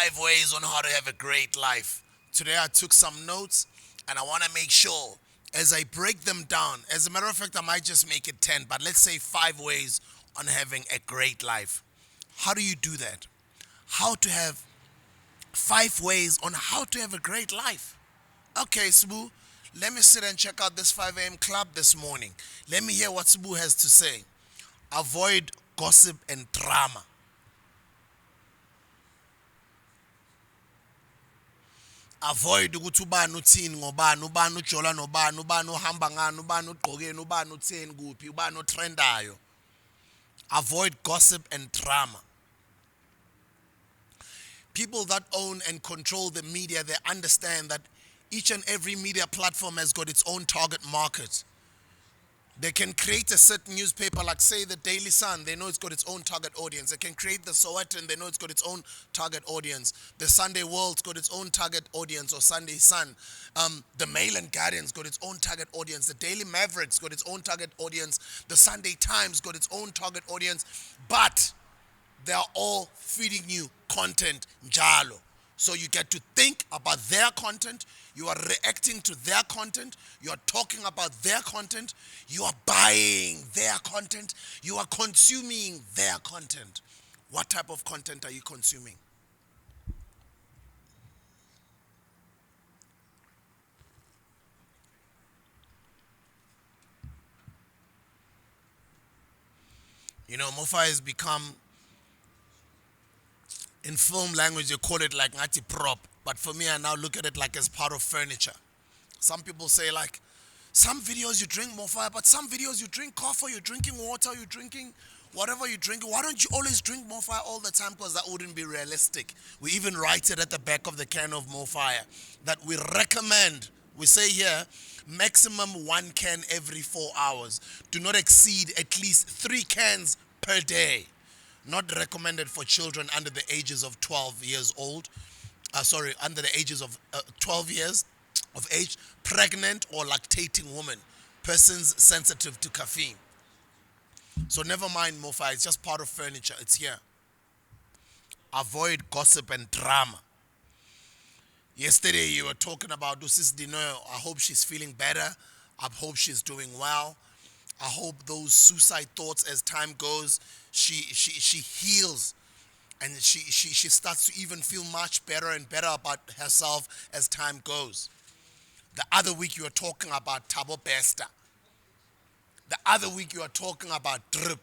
5 ways on how to have a great life. Today I took some notes and I want to make sure as I break them down, as a matter of fact, I might just make it 10, but let's say 5 ways on having a great life. How do you do that? How to have 5 ways on how to have a great life. Okay, Sbu, let me sit and check out this 5 a.m. club this morning. Let me hear what Sbu has to say. Avoid gossip and drama. Avoid ukuthi ubani uthini ngobani, ubani ujola nobani, ubani uhamba ngani, ubani ugqokeni, ubani utheni kuphi, ubani otrendayo. Avoid gossip and drama. People that own and control the media, they understand that each and every media platform has got its own target market. They can create a certain newspaper, like say the Daily Sun, they know it's got its own target audience. They can create the Sowetan, they know it's got its own target audience. The Sunday World's got its own target audience, or Sunday Sun. The Mail and Guardian's got its own target audience. The Daily Maverick's got its own target audience. The Sunday Times got its own target audience. But they are all feeding you content njalo. So you get to think about their content, you are reacting to their content, you are talking about their content, you are buying their content, you are consuming their content. What type of content are you consuming? You know, Mofa has become, in film language, they call it like ngati prop. But for me, I now look at it like as part of furniture. Some people say like, some videos you drink more fire, but some videos you drink coffee, you're drinking water, you're drinking whatever you're drinking. Why don't you always drink more fire all the time? Because that wouldn't be realistic. We even write it at the back of the can of more fire that we recommend. We say here, maximum 1 can every 4 hours. Do not exceed at least 3 cans per day. Not recommended for children under the ages of 12 years old. Under the ages of 12 years of age, pregnant or lactating women, persons sensitive to caffeine. So never mind Mofa, it's just part of furniture, it's here. Avoid gossip and drama. Yesterday you were talking about Dusis Dino. I hope she's feeling better. I hope she's doing well. I hope those suicide thoughts, as time goes, she heals, and she starts to even feel much better and better about herself as time goes. The other week you were talking about Tabo Besta. The other week you were talking about Drip.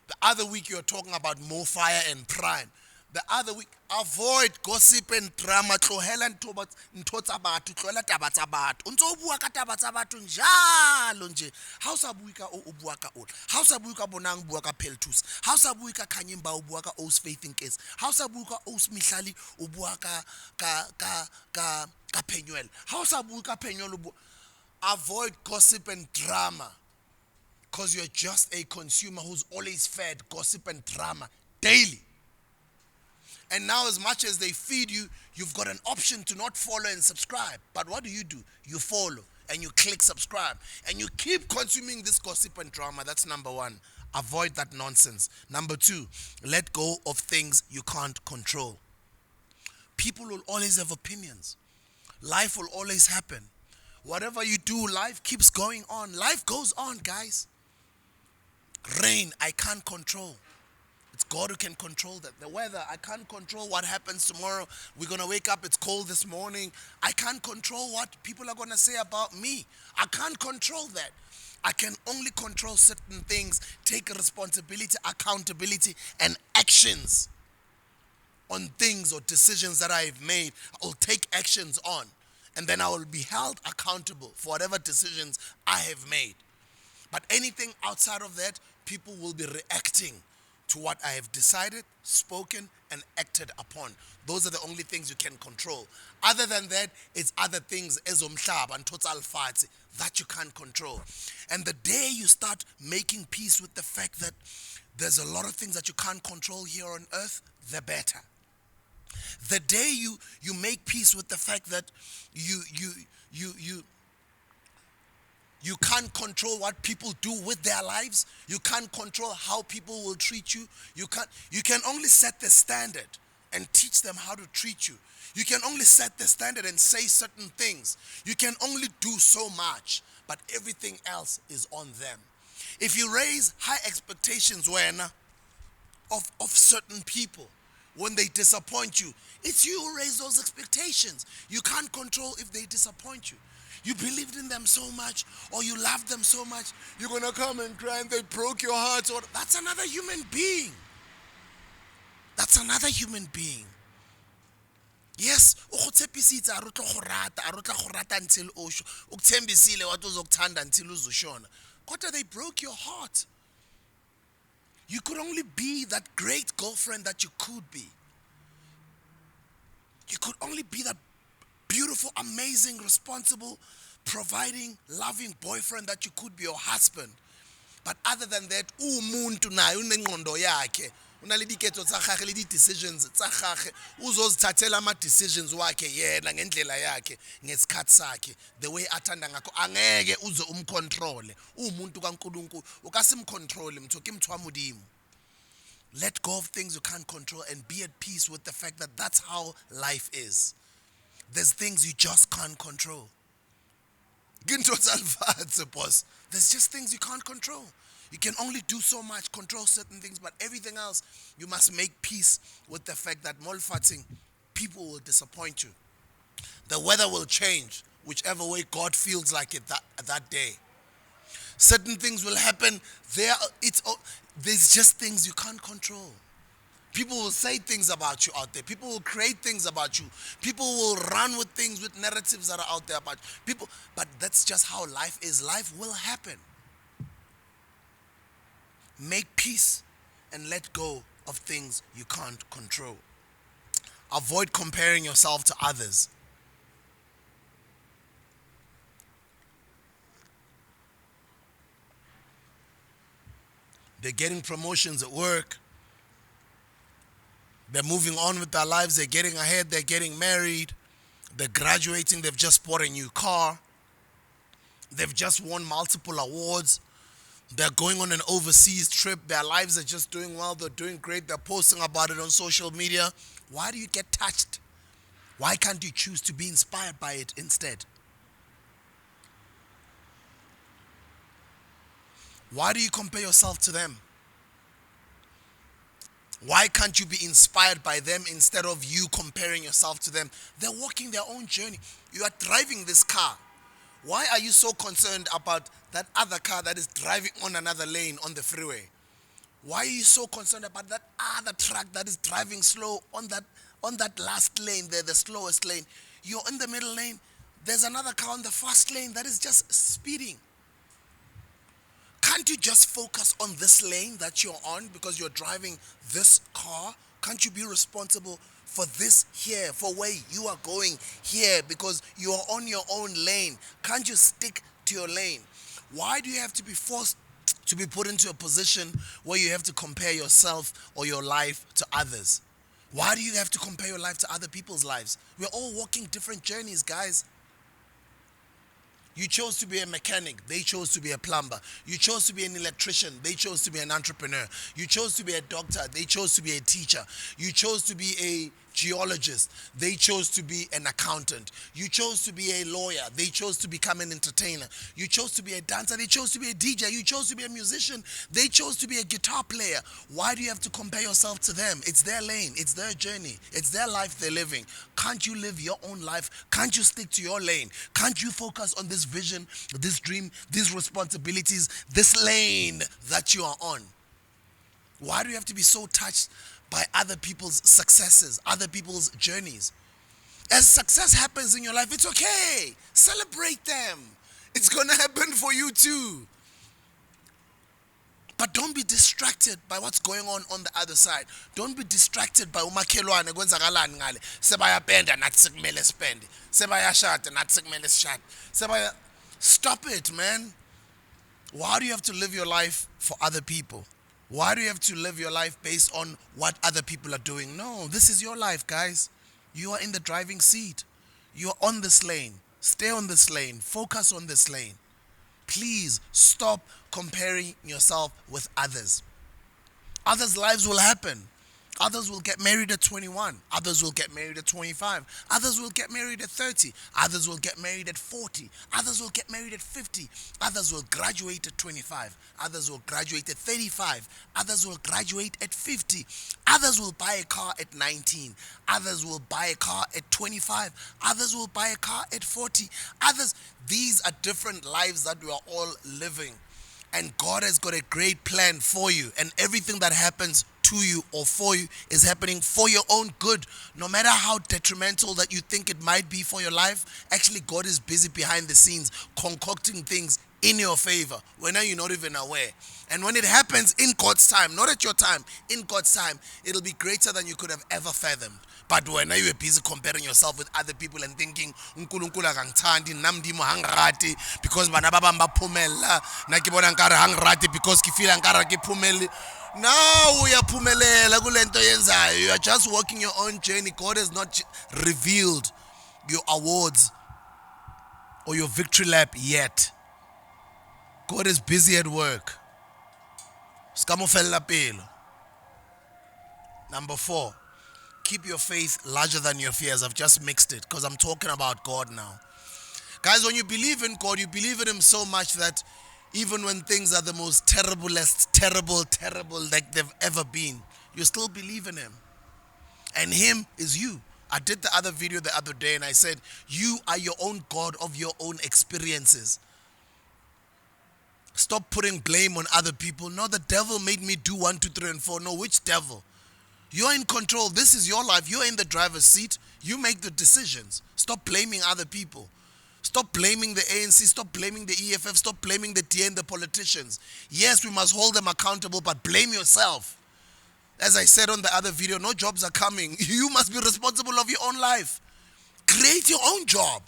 The other week you were talking about Mo Fire and Prime. The other week, avoid gossip and drama. Tlohela ntho tsa batho, tlohela taba tsa batho. O ntso o bua ka taba tsa batho njalo nje. Ha o sa bue ka o bua ka ona. Ha o sa bue ka Bonang, bua ka Peltus. Ha o sa bue ka Kanyimba, o bua ka Ous Faith in Case. Ha o sa bue ka Ous Mihlali, o bua ka Penuel. Ha o sa bue ka Penuel, o bua. Avoid gossip and drama. Because you're just a consumer who's always fed gossip and drama daily. And now, as much as they feed you, you've got an option to not follow and subscribe. But what do? You follow and you click subscribe. And you keep consuming this gossip and drama. That's number 1. Avoid that nonsense. Number 2, let go of things you can't control. People will always have opinions. Life will always happen. Whatever you do, life keeps going on. Life goes on, guys. Rain, I can't control. It's God who can control that. The weather, I can't control what happens tomorrow. We're going to wake up, it's cold this morning. I can't control what people are going to say about me. I can't control that. I can only control certain things, take responsibility, accountability, and actions on things or decisions that I've made. I'll take actions on. And then I will be held accountable for whatever decisions I have made. But anything outside of that, people will be reacting to what I have decided, spoken, and acted upon. Those are the only things you can control. Other than that, it's other things, ezomhlaba and total fati, that you can't control. And the day you start making peace with the fact that there's a lot of things that you can't control here on earth, the better. The day you make peace with the fact that you can't control what people do with their lives. You can't control how people will treat you. You can only set the standard and teach them how to treat you. You can only set the standard and say certain things. You can only do so much, but everything else is on them. If you raise high expectations of certain people, when they disappoint you, it's you who raise those expectations. You can't control if they disappoint you. You believed in them so much, or you loved them so much, you're gonna come and cry and they broke your heart. Or that's another human being. That's another human being. Yes, ukutsepisitsa arutla khorata until osho. Ukuthembisile wathi uzokuthanda until uzoshona. Kodwa they broke your heart. You could only be that great girlfriend that you could be. You could only be that beautiful, amazing, responsible, providing, loving boyfriend that you could be, your husband. But other than that, umuntu naye unengqondo yakhe. Unale diketso tsa gagwe le di-decisions tsa gagwe uzozithathela ama-decisions wakhe yena ngendlela yakhe ngesikhathi sakhe, the way athanda ngakho. Angeke uze umcontrole. Umuntu kaNkulunkulu ukasimcontrole mtho ke mtho wa modimo. Let go of things you can't control and be at peace with the fact that that's how life is. There's things you just can't control. Boss. There's just things you can't control. You can only do so much, control certain things, but everything else, you must make peace with the fact that molfating, people will disappoint you. The weather will change, whichever way God feels like it that day. Certain things will happen. There's just things you can't control. People will say things about you out there. People will create things about you. People will run with things, with narratives that are out there about people. But that's just how life is. Life will happen. Make peace and let go of things you can't control. Avoid comparing yourself to others. They're getting promotions at work. They're moving on with their lives. They're getting ahead. They're getting married. They're graduating. They've just bought a new car. They've just won multiple awards. They're going on an overseas trip. Their lives are just doing well. They're doing great. They're posting about it on social media. Why do you get touched? Why can't you choose to be inspired by it instead? Why do you compare yourself to them? Why can't you be inspired by them instead of you comparing yourself to them? They're walking their own journey. You are driving this car. Why are you so concerned about that other car that is driving on another lane on the freeway? Why are you so concerned about that other truck that is driving slow on that last lane there, the slowest lane? You're in the middle lane. There's another car on the fast lane that is just speeding. Can't you just focus on this lane that you're on because you're driving this car? Can't you be responsible for this here, for where you are going here because you are on your own lane? Can't you stick to your lane? Why do you have to be forced to be put into a position where you have to compare yourself or your life to others? Why do you have to compare your life to other people's lives? We're all walking different journeys, guys. You chose to be a mechanic. They chose to be a plumber. You chose to be an electrician. They chose to be an entrepreneur. You chose to be a doctor. They chose to be a teacher. You chose to be a geologist. They chose to be an accountant. You chose to be a lawyer. They chose to become an entertainer. You chose to be a dancer. They chose to be a DJ. You chose to be a musician. They chose to be a guitar player. Why do you have to compare yourself to them? It's their lane. It's their journey. It's their life they're living. Can't you live your own life? Can't you stick to your lane? Can't you focus on this vision, this dream, these responsibilities, this lane that you are on? Why do you have to be so touched by other people's successes, other people's journeys? As success happens in your life, it's okay. Celebrate them. It's going to happen for you too. But don't be distracted by what's going on the other side. Don't be distracted by umakhelwane kwenzakalani ngale. Sebayapenda nathi sikumele spend. Sebayashada nathi sikumele sishade. Stop it, man. Why do you have to live your life for other people? Why do you have to live your life based on what other people are doing? No, this is your life, guys. You are in the driving seat. You are on this lane. Stay on this lane. Focus on this lane. Please stop comparing yourself with others. Others' lives will happen. Others will get married at 21. Others will get married at 25. Others will get married at 30. Others will get married at 40. Others will get married at 50. Others will graduate at 25. Others will graduate at 35. Others will graduate at 50. Others will buy a car at 19. Others will buy a car at 25. Others will buy a car at 40. Others, these are different lives that we are all living. And God has got a great plan for you. And everything that happens to you or for you is happening for your own good. No matter how detrimental that you think it might be for your life, actually God is busy behind the scenes concocting things in your favor when you're not even aware. And when it happens in God's time, not at your time, in God's time, it'll be greater than you could have ever fathomed. But when you are busy comparing yourself with other people and thinking uNkulunkulu akangithandi nami ndimo hangirati because bana ba bang ba phumella na ke bona nkare hangirati because ke feel nkare ke phumelle, now uyaphumelela kule nto yenzayo. You are just walking your own journey. God has not revealed your awards or your victory lap yet. God is busy at work. Skamofella pelo. Number 4, keep your faith larger than your fears. I've just mixed it because I'm talking about God now. Guys, when you believe in God, you believe in Him so much that even when things are the most terrible like they've ever been, you still believe in Him. And Him is you. I did the other video the other day and I said, you are your own God of your own experiences. Stop putting blame on other people. No, the devil made me do 1, 2, 3, and 4. No, which devil? You're in control. This is your life. You're in the driver's seat. You make the decisions. Stop blaming other people. Stop blaming the ANC. Stop blaming the EFF. Stop blaming the DA and the politicians. Yes, we must hold them accountable, but blame yourself. As I said on the other video, no jobs are coming. You must be responsible of your own life. Create your own job.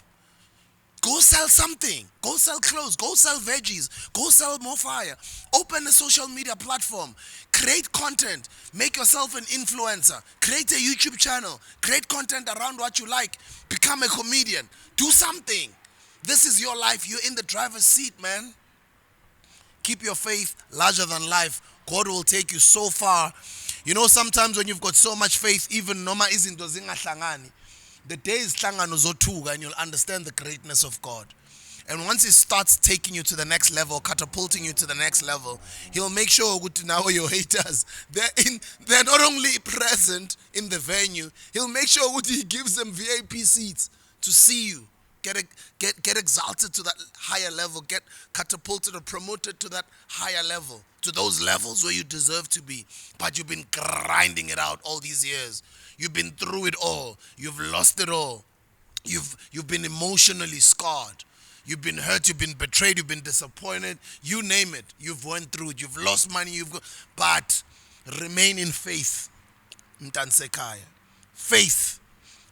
Go sell something. Go sell clothes. Go sell veggies. Go sell more fire. Open a social media platform. Create content. Make yourself an influencer. Create a YouTube channel. Create content around what you like. Become a comedian. Do something. This is your life. You're in the driver's seat, man. Keep your faith larger than life. God will take you so far. You know, sometimes when you've got so much faith, even noma izinto zingahlangani, the day is hlangano zothuka and you'll understand the greatness of God. And once He starts taking you to the next level, catapulting you to the next level, He'll make sure that now your haters, they're not only present in the venue, He'll make sure that He gives them VIP seats to see you. Get exalted to that higher level, get catapulted or promoted to that higher level, to those levels where you deserve to be. But you've been grinding it out all these years. You've been through it all. You've lost it all. You've been emotionally scarred. You've been hurt, you've been betrayed, you've been disappointed. You name it. You've went through it. You've lost money, but remain in faith. Mtansekaya. Faith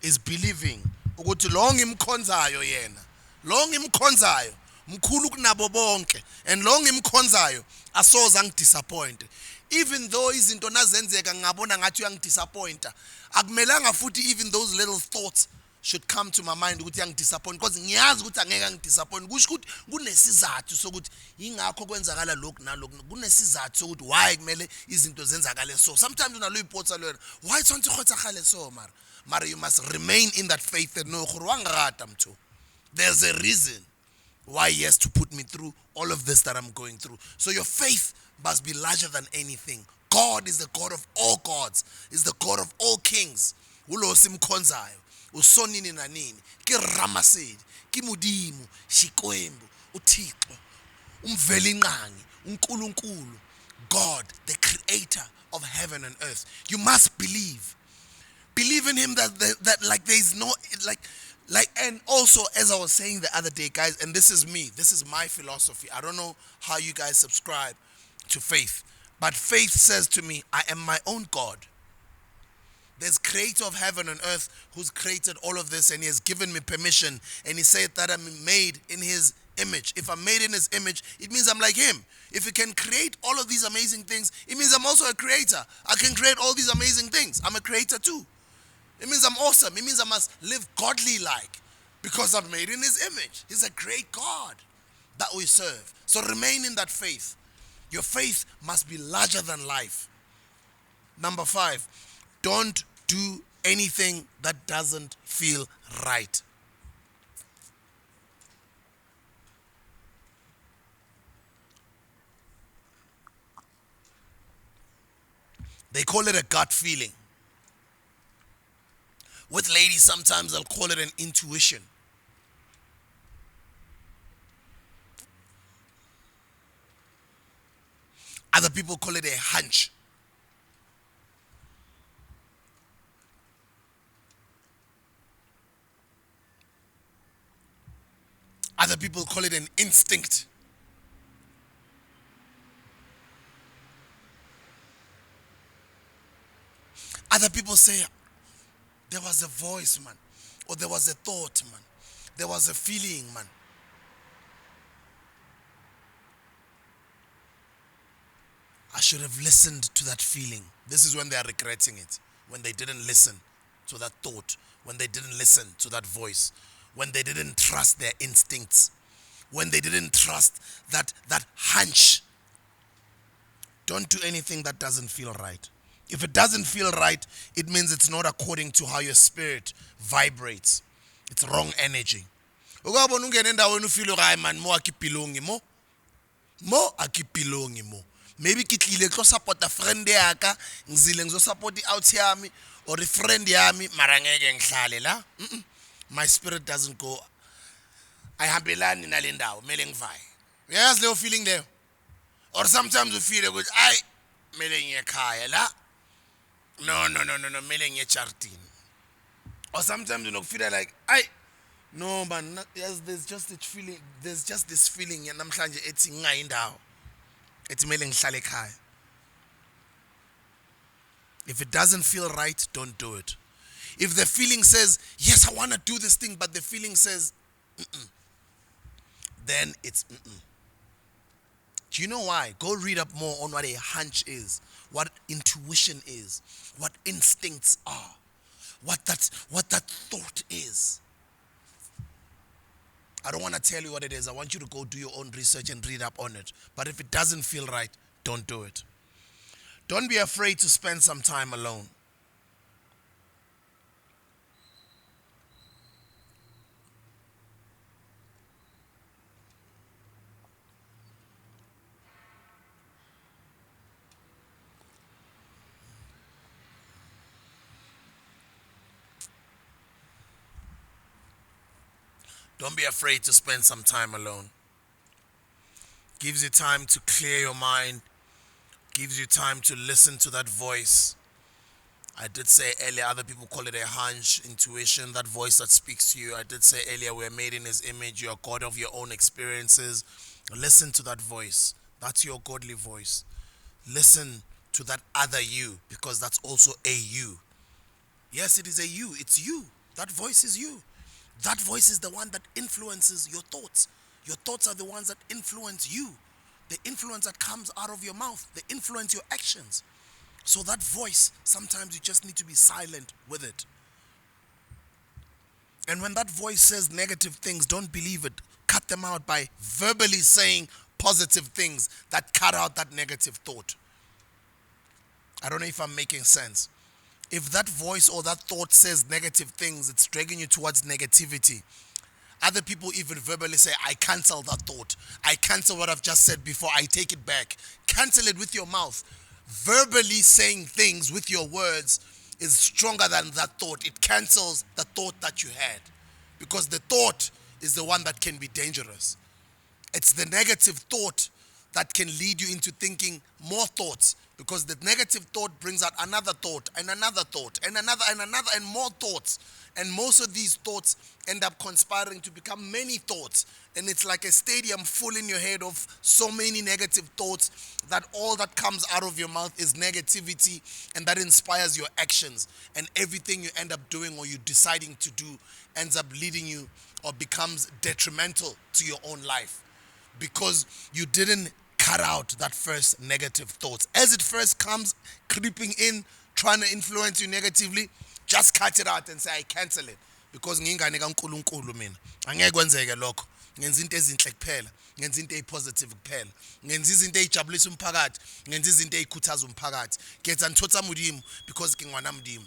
is believing ukuthi lo ngimkhonzayo yena, lo ngimkhonzayo mkhulu kunabo bonke, and lo ngimkhonzayo asoze angidisappoint. Even though izinto nazenzeka ngabona ngathi uyangidisappointa, akumelanga futhi even those little thoughts should come to my mind ukuthi uyangidisappoint, because ngiyazi ukuthi angeke angidisappoint. Kusho ukuthi kunesizathu sokuthi ingakho kwenzakala lokhu nalokhu, kunesizathu sokuthi why kumele izinto zenzakale so. Sometimes unalo ipotsa lo, why tshwantse khotsagale so mara you must remain in that faith that no gore wa ngata mtho. There's a reason why He has to put me through all of this that I'm going through. So your faith must be larger than anything. God is the God of all gods. Is the God of all kings. Ulo simkhonzayo, usonini na nini, ke Ramasedi, ke Modimo, Xikwembu, uThixo, umvelinqangi, uNkulunkulu, God, the creator of heaven and earth. You must believe. Believe in Him that like there is no like and also, as I was saying the other day, guys, and this is me, this is my philosophy. I don't know how you guys subscribe to faith, but faith says to me, I am my own God. There's creator of heaven and earth who's created all of this, and He has given me permission, and He said that I'm made in His image. If I'm made in His image, it means I'm like Him. If He can create all of these amazing things, it means I'm also a creator. I can create all these amazing things. I'm a creator too. It means I'm awesome. It means I must live godly like, because I'm made in His image. He's a great God that we serve. So remain in that faith. Your faith must be larger than life. Number 5, Don't do anything that doesn't feel right. They call it a gut feeling. With ladies, sometimes they'll call it an intuition. Other people call it a hunch. Other people call it an instinct. Other people say, there was a voice, man. Or there was a thought, man. There was a feeling, man. I should have listened to that feeling. This is when they are regretting it. When they didn't listen to that thought. When they didn't listen to that voice. When they didn't trust their instincts. When they didn't trust that hunch. Don't do anything that doesn't feel right. If it doesn't feel right, it means it's not according to how your spirit vibrates. It's wrong energy. Ukabona ungena endaweni ufeel hayi man mo akipilongi mo akipilongi mo. Maybe ke tlile tlo support a friend yaka ngizile ngizo support out yami or a friend yami mara ngeke ngihlale la. My spirit doesn't go ayihambelani nale ndawo mele ngivaye. Uyazi leyo feeling leyo? Or sometimes you feel ukuthi ay mele ngiye ekhaya la. No, mele ngiye ejardini. Or sometimes you feel like ay no man, yes, there's just this feeling namhlanje ethi ngingayi indawo. Ethi mele ngihlale ekhaya. If it doesn't feel right, don't do it. If the feeling says, yes, I want to do this thing, but the feeling says, then it's Do you know why? Go read up more on what a hunch is, what intuition is, what instincts are, what that thought is. I don't want to tell you what it is. I want you to go do your own research and read up on it. But if it doesn't feel right, don't do it. Don't be afraid to spend some time alone. Don't be afraid to spend some time alone. Gives you time to clear your mind. Gives you time to listen to that voice. I did say earlier, other people call it a hunch, intuition, that voice that speaks to you. I did say earlier, we're made in His image. You're God of your own experiences. Listen to that voice. That's your godly voice. Listen to that other you, because that's also a you. Yes, it is a you. It's you. That voice is you. That voice is the one that influences your thoughts. Your thoughts are the ones that influence you. The influence that comes out of your mouth, they influence your actions. So that voice, sometimes you just need to be silent with it. And when that voice says negative things, don't believe it. Cut them out by verbally saying positive things that cut out that negative thought. I don't know if I'm making sense. If that voice or that thought says negative things, it's dragging you towards negativity. Other people even verbally say, I cancel that thought. I cancel what I've just said before. I take it back. Cancel it with your mouth. Verbally saying things with your words is stronger than that thought. It cancels the thought that you had. Because the thought is the one that can be dangerous. It's the negative thought that can lead you into thinking more thoughts. Because the negative thought brings out another thought and another thought and another and more thoughts. And most of these thoughts end up conspiring to become many thoughts. And it's like a stadium full in your head of so many negative thoughts that all that comes out of your mouth is negativity, and that inspires your actions. And everything you end up doing or you're deciding to do ends up leading you or becomes detrimental to your own life. Because you didn't cut out that first negative thoughts. As it first comes creeping in, trying to influence you negatively, just cut it out and say, I cancel it. because ngingane kaNkulunkulu mina angeke kwenzeke lokho. Ngenza into ezinhle kuphela, ngenza into ezipositive kuphela, ngenza izinto ezijabulisa umphakathi, ngenza izinto ezikhuthaza umphakathi. Ke etsa ntho tsa Modimo because ke ngwana Modimo.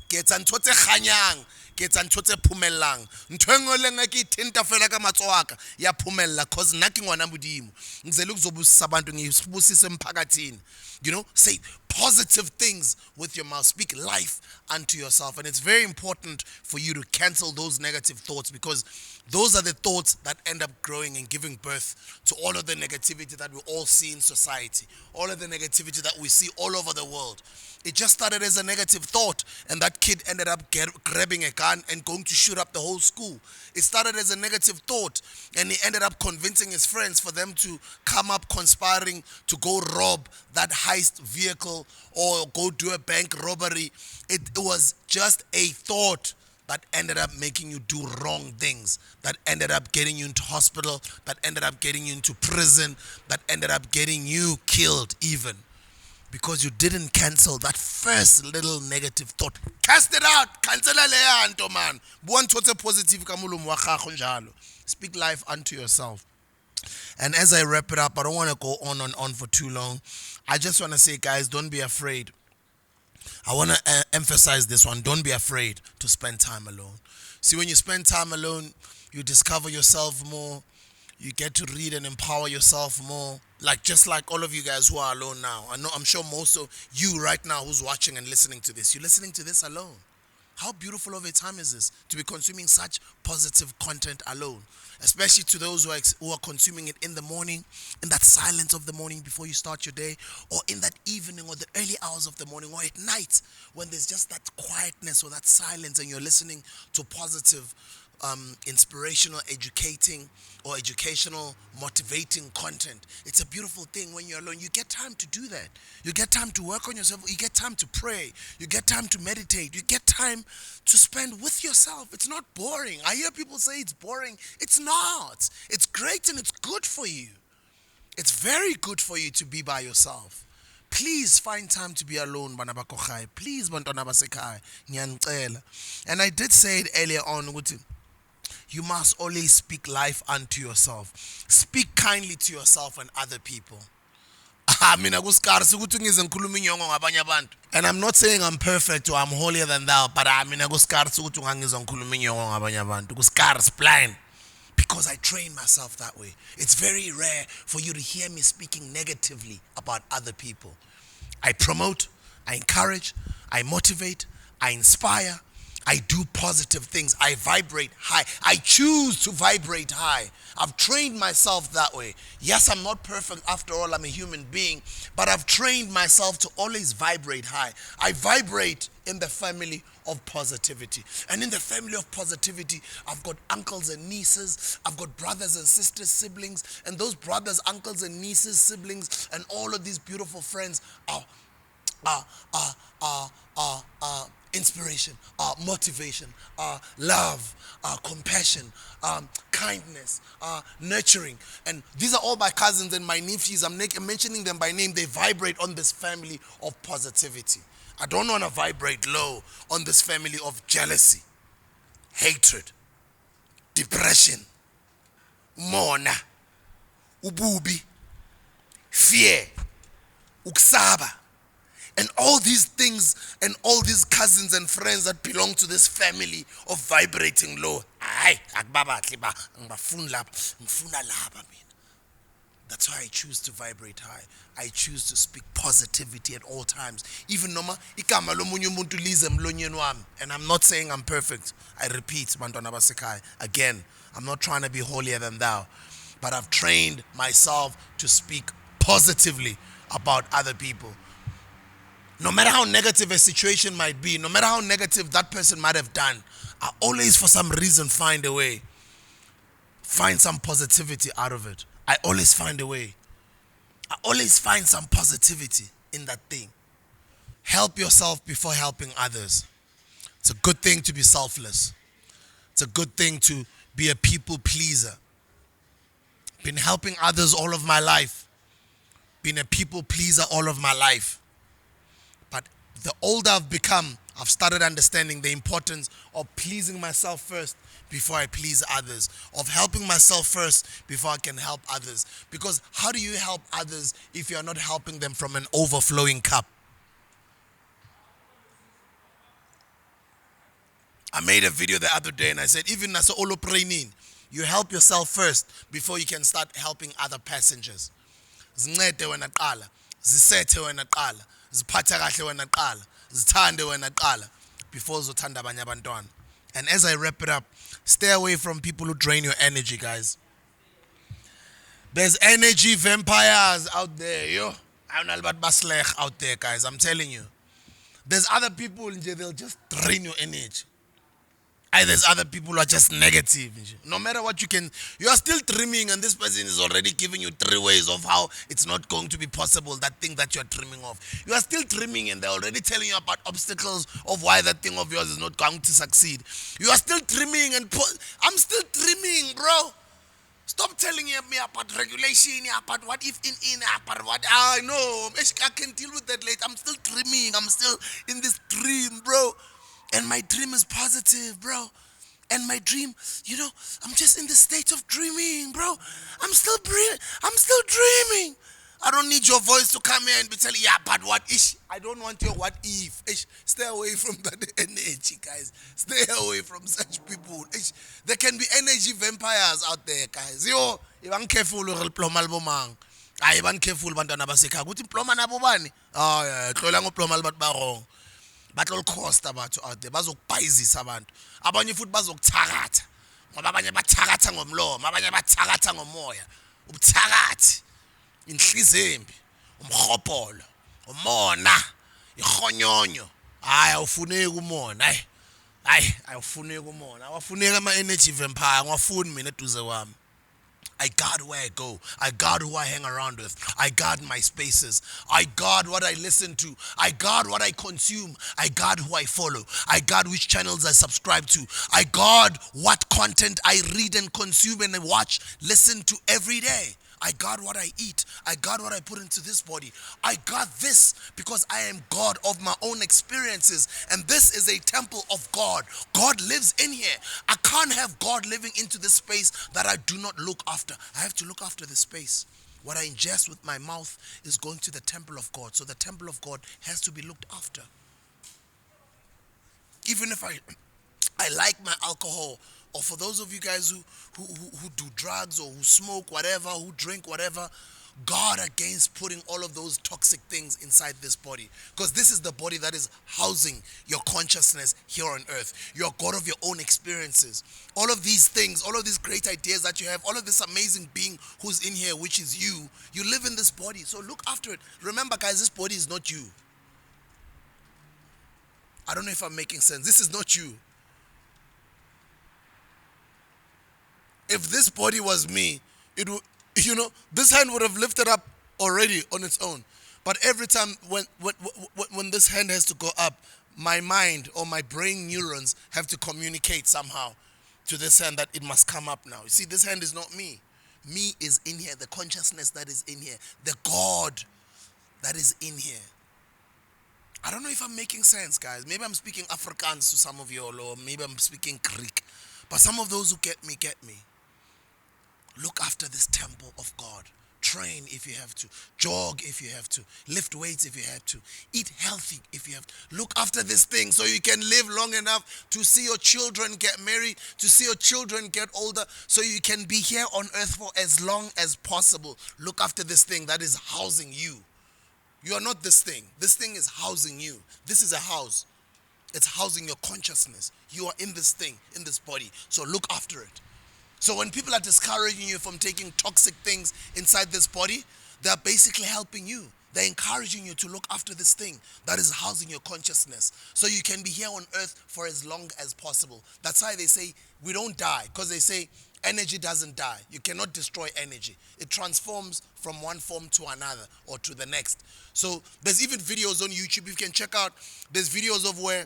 Ke etsa ntho tse kganyang, ke etsa ntho tse phumellang. Ntho engwe le nngwe ke ithinta fela ka matsoho aka ya phumella cause nna ke ngwana Modimo. Ngizele ukuzobusisa abantu ngibusise emphakathini. You know, say positive things with your mouth. Speak life unto yourself. And it's very important for you to cancel those negative thoughts because those are the thoughts that end up growing and giving birth to all of the negativity that we all see in society, all of the negativity that we see all over the world. It just started as a negative thought, and that kid ended up grabbing a gun and going to shoot up the whole school. It started as a negative thought, and he ended up convincing his friends for them to come up conspiring to go rob that heist vehicle or go do a bank robbery. It was just a thought that ended up making you do wrong things, that ended up getting you into hospital, that ended up getting you into prison, that ended up getting you killed even. Because you didn't cancel that first little negative thought. Cast it out. Cancela leya nto man. Bua ntho tse positive ka molomo wa gago njalo. Speak life unto yourself. And as I wrap it up, I don't want to go on and on for too long. I just want to say, guys, don't be afraid. I want to emphasize this one. Don't be afraid to spend time alone. See, when you spend time alone, you discover yourself more. You get to read and empower yourself more. Just like all of you guys who are alone now. I'm sure most of you right now who's watching and listening to this, you're listening to this alone. How beautiful of a time is this to be consuming such positive content alone? Especially to those who are consuming it in the morning, in that silence of the morning before you start your day, or in that evening or the early hours of the morning, or at night when there's just that quietness or that silence and you're listening to positive inspirational, educating, or educational, motivating content. It's a beautiful thing when you're alone. You get time to do that. You get time to work on yourself. You get time to pray. You get time to meditate. You get time to spend with yourself. It's not boring. I hear people say it's boring. It's not. It's great and it's good for you. It's very good for you to be by yourself. Please find time to be alone, bana bakokhaya. Please, bantwana basekhaya. Ngiyanicela. And I did say it earlier on, you must always speak life unto yourself. Speak kindly to yourself and other people. And I'm not saying I'm perfect or I'm holier than thou, but blind. Because I train myself that way. It's very rare for you to hear me speaking negatively about other people. I promote, I encourage, I motivate, I inspire, I do positive things. I vibrate high. I choose to vibrate high. I've trained myself that way. Yes, I'm not perfect. After all, I'm a human being. But I've trained myself to always vibrate high. I vibrate in the family of positivity. And in the family of positivity, I've got uncles and nieces. I've got brothers and sisters, siblings. And those brothers, uncles and nieces, siblings, and all of these beautiful friends are inspiration, motivation, love, compassion, kindness, nurturing. And these are all my cousins and my nephews. I'm mentioning them by name. They vibrate on this family of positivity. I don't want to vibrate low on this family of jealousy, hatred, depression, mona, ububi, fear, uksaba. And all these things and all these cousins and friends that belong to this family of vibrating low. That's why I choose to vibrate high. I choose to speak positivity at all times. Even noma igama lomunye umuntu lize emlonyeni wami. And I'm not saying I'm perfect. I repeat, bantwana basekhaya. Again, I'm not trying to be holier than thou. But I've trained myself to speak positively about other people. No matter how negative a situation might be, no matter how negative that person might have done, I always, for some reason, find a way. Find some positivity out of it. I always find a way. I always find some positivity in that thing. Help yourself before helping others. It's a good thing to be selfless. It's a good thing to be a people pleaser. Been helping others all of my life. Been a people pleaser all of my life. But the older I've become, I've started understanding the importance of pleasing myself first before I please others, of helping myself first before I can help others. Because how do you help others if you're not helping them from an overflowing cup? I made a video the other day and I said, even as olo training, you help yourself first before you can start helping other passengers. Zincede wena qala, zisethe wena qala, ziphathe kahle wena qala, zithande wena qala before uzothanda abanye abantwana. And as I wrap it up, stay away from people who drain your energy, guys. There's energy vampires out there, yo. I'm not about baslech out there, guys. I'm telling you. There's other people, they'll just drain your energy. There's other people who are just negative. No matter what you are still dreaming, and this person is already giving you 3 ways of how it's not going to be possible, that thing that you're dreaming of. You are still dreaming, and they're already telling you about obstacles of why that thing of yours is not going to succeed. You are still dreaming, and I'm still dreaming, bro. Stop telling me about regulation, about what if in, about what I know. I can deal with that later. I'm still dreaming. I'm still in this dream, bro. And my dream is positive, bro. And my dream, I'm just in the state of dreaming, bro. I'm still dreaming. I don't need your voice to come here and be telling, yeah, but what ish? I don't want your what if. Ish. Stay away from that energy, guys. Stay away from such people. Ish. There can be energy vampires out there, guys. Yo, I'm careful with plomal bomang. I'm careful bantwana basekhaya. Ukuthi ploma nabo bani? Ah, yeah, tlola ngoplomal bat ba wrong. Batlo cost abantu out there bazokubhayizisa abantu abanye futhi bazokuthakatha ngoba abanye bathakatha ngomlomo abanye bathakatha ngomoya ubuthakathi inhliziyo embi umhopolo umona ihonyonyo hayi awufuneki umona hayi awufuneki umona awafuneki ama energy vampire ngwafuni mina eduze wami. I guard where I go. I guard who I hang around with. I guard my spaces. I guard what I listen to. I guard what I consume. I guard who I follow. I guard which channels I subscribe to. I guard what content I read and consume and watch, listen to every day. I guard what I eat. I guard what I put into this body. I guard this because I am God of my own experiences. And this is a temple of God. God lives in here. I can't have God living into this space that I do not look after. I have to look after the space. What I ingest with my mouth is going to the temple of God. So the temple of God has to be looked after. Even if I like my alcohol, or for those of you guys who do drugs or who smoke whatever, who drink whatever, guard against putting all of those toxic things inside this body. Because this is the body that is housing your consciousness here on earth. You're God of your own experiences. All of these things, all of these great ideas that you have, all of this amazing being who's in here, which is you live in this body. So look after it. Remember, guys, this body is not you. I don't know if I'm making sense. This is not you. If this body was me, it would, this hand would have lifted up already on its own. But every time when this hand has to go up, my mind or my brain neurons have to communicate somehow to this hand that it must come up now. You see, this hand is not me. Me is in here, the consciousness that is in here, the God that is in here. I don't know if I'm making sense, guys. Maybe I'm speaking Afrikaans to some of you all, or maybe I'm speaking Greek. But some of those who get me, get me. Look after this temple of God. Train if you have to. Jog if you have to. Lift weights if you have to. Eat healthy if you have to. Look after this thing so you can live long enough to see your children get married, to see your children get older, so you can be here on earth for as long as possible. Look after this thing that is housing you. You are not this thing. This thing is housing you. This is a house. It's housing your consciousness. You are in this thing, in this body. So look after it. So when people are discouraging you from taking toxic things inside this body, they're basically helping you. They're encouraging you to look after this thing that is housing your consciousness so you can be here on earth for as long as possible. That's why they say we don't die, because they say energy doesn't die. You cannot destroy energy. It transforms from one form to another or to the next. So there's even videos on YouTube you can check out. There's videos of where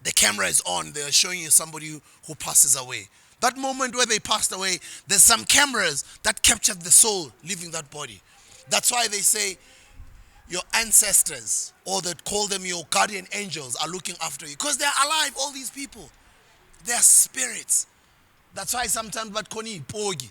the camera is on. They're showing you somebody who passes away. That moment where they passed away, there's some cameras that captured the soul leaving that body. That's why they say, your ancestors, or that call them your guardian angels, are looking after you. Because they're alive, all these people. They're spirits. That's why sometimes but koni pogi.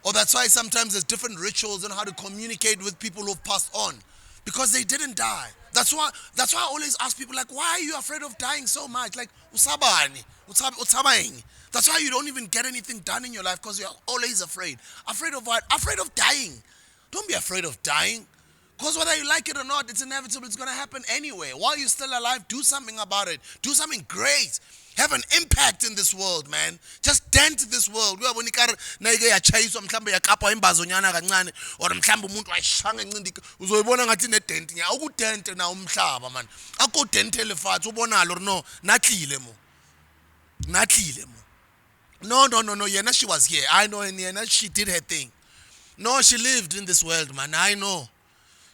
Or that's why sometimes there's different rituals on how to communicate with people who've passed on. Because they didn't die. That's why I always ask people, like, why are you afraid of dying so much? Like, usabani, usabaing. That's why you don't even get anything done in your life, because you're always afraid. Afraid of what? Afraid of dying. Don't be afraid of dying. Because whether you like it or not, it's inevitable. It's going to happen anyway. While you're still alive, do something about it. Do something great. Have an impact in this world, man. Just dent this world. Uyabona ikar nayike yachayiswa mhlambe yakapha imbazonyana kancane or mhlambe umuntu wayishanga incindi uzoyibona ngathi ne dent nya ukudente na umhlaba man. Akudentele fathi ubonalo or no nakhile mo. Nakhile mo. No, yena she was here. I know, and yena she did her thing. No, she lived in this world, man. I know.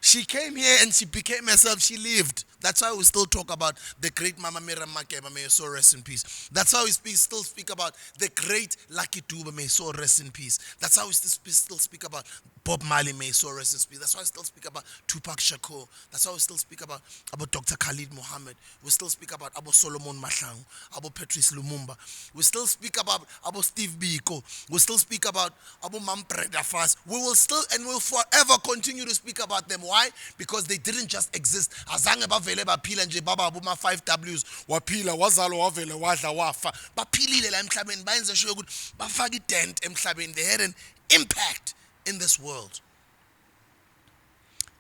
She came here and she became herself. She lived. That's why we still talk about the great Mama Mira Makeba, may her soul rest in peace. That's how we still speak about the great Lucky Dube, may his soul rest in peace. That's how we still speak about Bob Marley, may his soul rest in peace. That's why we still speak about Tupac Shakur. That's why we still speak about Dr. Khalid Muhammad. We still speak about Solomon Mahlangu, Patrice Lumumba. We still speak about Steve Biko. We still speak about Mampreda Fast. We will still and will forever continue to speak about them. Why? Because they didn't just exist. Azange bavele baphila nje baba abuma 5 Ws waphila wazalo wavele wadla wafa. Baphilile la emhlabeni bayenze sure ukuthi bafaka ident emhlabeni. They had an impact in this world.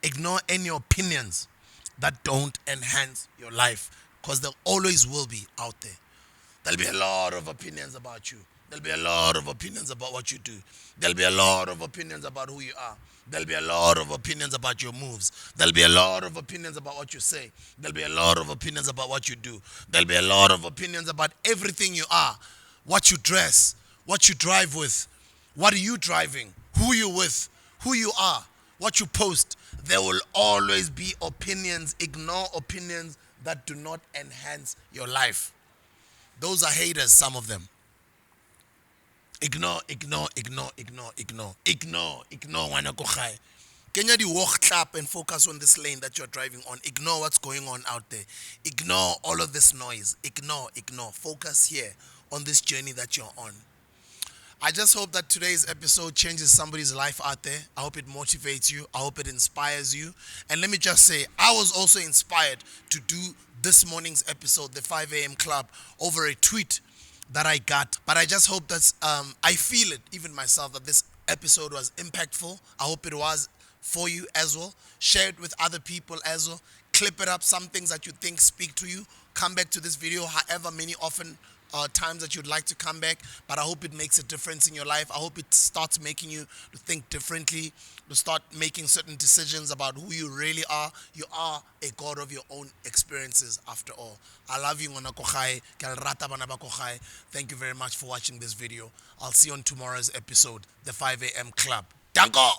Ignore any opinions that don't enhance your life, because there always will be out there. There'll be a lot of opinions about you. There'll be a lot of opinions about what you do. There'll be a lot of opinions about who you are. There'll be a lot of opinions about your moves. There'll be a lot of opinions about what you say. There'll be a lot of opinions about what you do. There'll be a lot of opinions about everything you are, what you dress, what you drive with, what are you driving, who you with, who you are, what you post. There will always be opinions. Ignore opinions that do not enhance your life. Those are haters, some of them. Ignore. Wana kochai. Kenya di walk clap and focus on this lane that you're driving on. Ignore what's going on out there. Ignore all of this noise. Ignore. Focus here on this journey that you're on. I just hope that today's episode changes somebody's life out there. I hope it motivates you. I hope it inspires you. And let me just say, I was also inspired to do this morning's episode, the 5 a.m. Club, over a tweet that I got. But I just hope that I feel it, even myself, that this episode was impactful. I hope it was for you as well. Share it with other people as well. Clip it up, some things that you think speak to you. Come back to this video however many times that you'd like to come back, but I hope it makes a difference in your life. I hope it starts making you to think differently, to start making certain decisions about who you really are. You are a god of your own experiences after all. I love you, ngwana kochai. Thank you very much for watching this video. I'll see you on tomorrow's episode, the 5 a.m. Club. Danko!